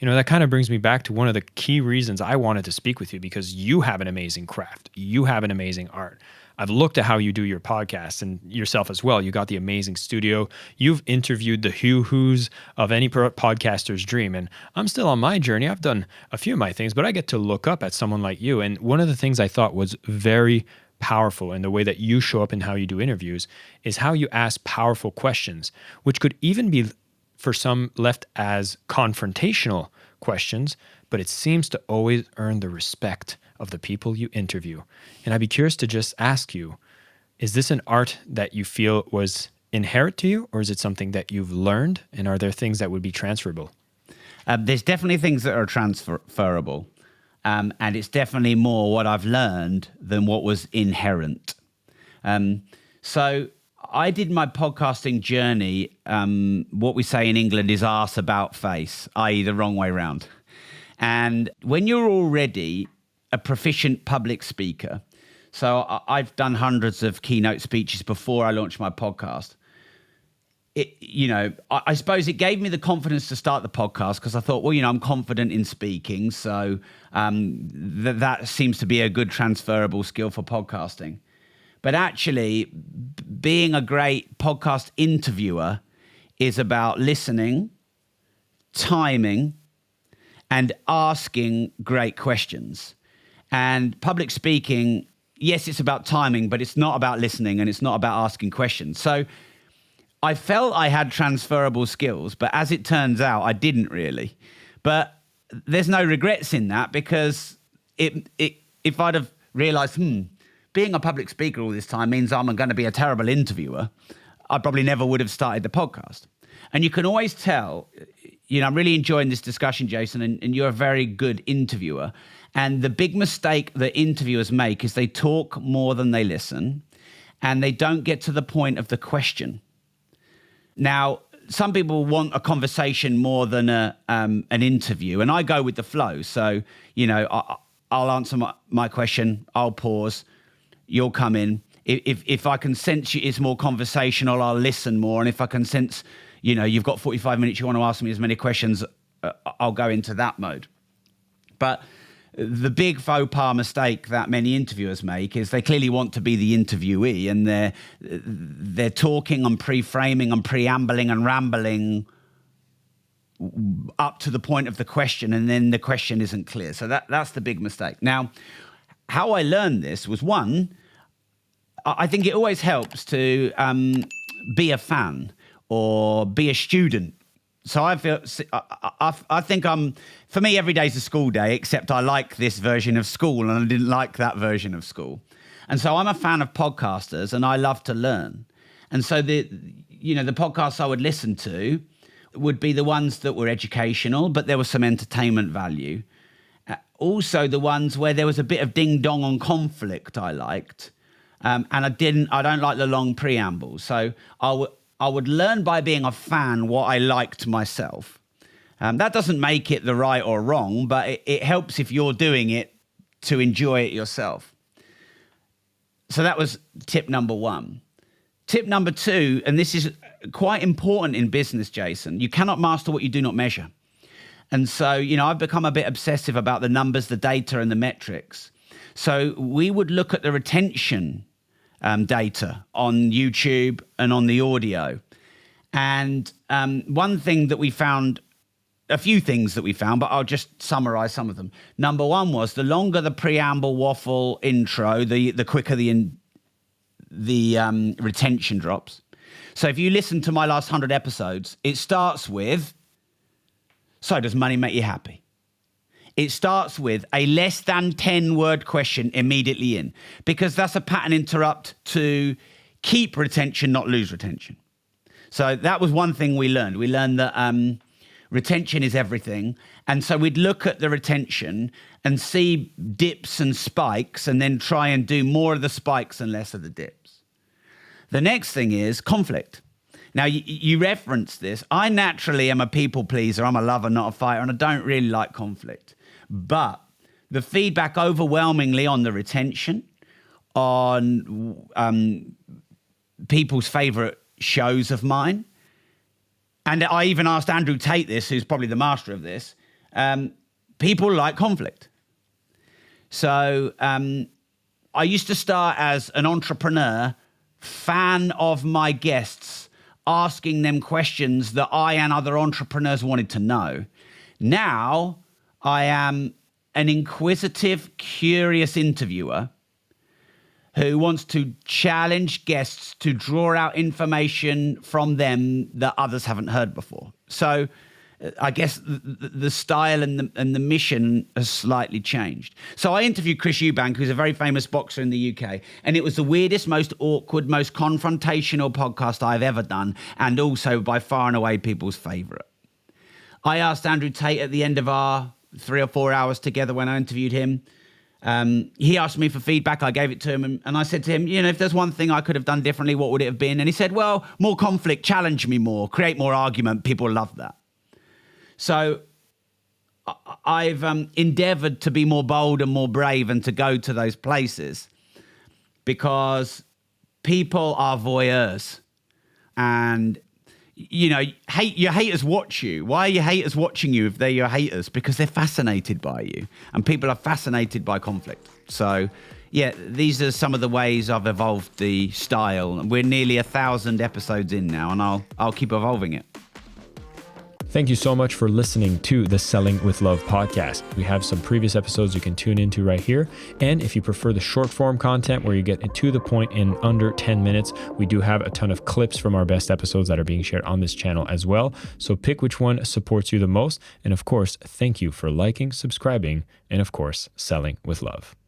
That kind of brings me back to one of the key reasons I wanted to speak with you, because you have an amazing craft. You have an amazing art. I've looked at how you do your podcast and yourself as well. You got the amazing studio. You've interviewed the who's of any podcaster's dream. And I'm still on my journey. I've done a few of my things, but I get to look up at someone like you. And one of the things I thought was very powerful in the way that you show up and how you do interviews is how you ask powerful questions, which could even be for some left as confrontational questions, but it seems to always earn the respect of the people you interview. And I'd be curious to just ask you, is this an art that you feel was inherent to you, or is it something that you've learned? And are there things that would be transferable? There's definitely things that are transferable. And it's definitely more what I've learned than what was inherent. So I did my podcasting journey, what we say in England is arse about face, i.e. the wrong way round. And when you're already a proficient public speaker, so I've done hundreds of keynote speeches before I launched my podcast. I suppose it gave me the confidence to start the podcast because I thought, I'm confident in speaking. So that seems to be a good transferable skill for podcasting. But actually, being a great podcast interviewer is about listening, timing, and asking great questions. And public speaking, yes, it's about timing, but it's not about listening and it's not about asking questions. So I felt I had transferable skills, but as it turns out, I didn't really. But there's no regrets in that because if I'd have realized, being a public speaker all this time means I'm going to be a terrible interviewer, I probably never would have started the podcast. And you can always tell, I'm really enjoying this discussion, Jason, and you're a very good interviewer. And the big mistake that interviewers make is they talk more than they listen, and they don't get to the point of the question. Now, some people want a conversation more than an interview, and I go with the flow. So, I'll answer my question, I'll pause, you'll come in. If I can sense it's more conversational, I'll listen more. And if I can sense, you've got 45 minutes, you want to ask me as many questions, I'll go into that mode. But the big faux pas mistake that many interviewers make is they clearly want to be the interviewee, and they're talking and pre-framing and preambling and rambling up to the point of the question, and then the question isn't clear. So that's the big mistake. Now, how I learned this was, one, I think it always helps to be a fan or be a student. So I think for me, every day's a school day, except I like this version of school and I didn't like that version of school. And so I'm a fan of podcasters and I love to learn. And so the podcasts I would listen to would be the ones that were educational, but there was some entertainment value. Also the ones where there was a bit of ding dong on conflict I liked. And I don't like the long preambles. So I would learn by being a fan what I liked myself. That doesn't make it the right or wrong, but it helps if you're doing it to enjoy it yourself. So that was tip number one. Tip number two, and this is quite important in business, Jason, you cannot master what you do not measure. And so, I've become a bit obsessive about the numbers, the data, and the metrics. So we would look at the retention data on YouTube and on the audio. And one thing that we found, a few things that we found, but I'll just summarize some of them. Number one was the longer the preamble, waffle, intro, the quicker the retention drops. So if you listen to my last 100 episodes, it starts with, so does money make you happy? It starts with a less than 10 word question immediately in, because that's a pattern interrupt to keep retention, not lose retention. So that was one thing we learned. We learned that retention is everything. And so we'd look at the retention and see dips and spikes and then try and do more of the spikes and less of the dips. The next thing is conflict. Now, you referenced this. I naturally am a people pleaser. I'm a lover, not a fighter, and I don't really like conflict. But the feedback overwhelmingly on the retention, on people's favorite shows of mine, and I even asked Andrew Tate this, who's probably the master of this, people like conflict. So I used to start as an entrepreneur, fan of my guests, asking them questions that I and other entrepreneurs wanted to know. Now I am an inquisitive, curious interviewer who wants to challenge guests to draw out information from them that others haven't heard before. So I guess the style and the mission has slightly changed. So I interviewed Chris Eubank, who's a very famous boxer in the UK, and it was the weirdest, most awkward, most confrontational podcast I've ever done, and also by far and away people's favorite. I asked Andrew Tate at the end of our 3 or 4 hours together when I interviewed him. He asked me for feedback. I gave it to him, and I said to him, if there's one thing I could have done differently, what would it have been? And he said, well, more conflict, challenge me more, create more argument. People love that. So I've endeavored to be more bold and more brave and to go to those places because people are voyeurs. And your haters watch you. Why are your haters watching you if they're your haters? Because they're fascinated by you, and people are fascinated by conflict. So, yeah, these are some of the ways I've evolved the style. We're nearly 1,000 episodes in now, and I'll keep evolving it. Thank you so much for listening to the Selling with Love podcast. We have some previous episodes you can tune into right here. And if you prefer the short form content where you get to the point in under 10 minutes, we do have a ton of clips from our best episodes that are being shared on this channel as well. So pick which one supports you the most. And of course, thank you for liking, subscribing, and of course, selling with love.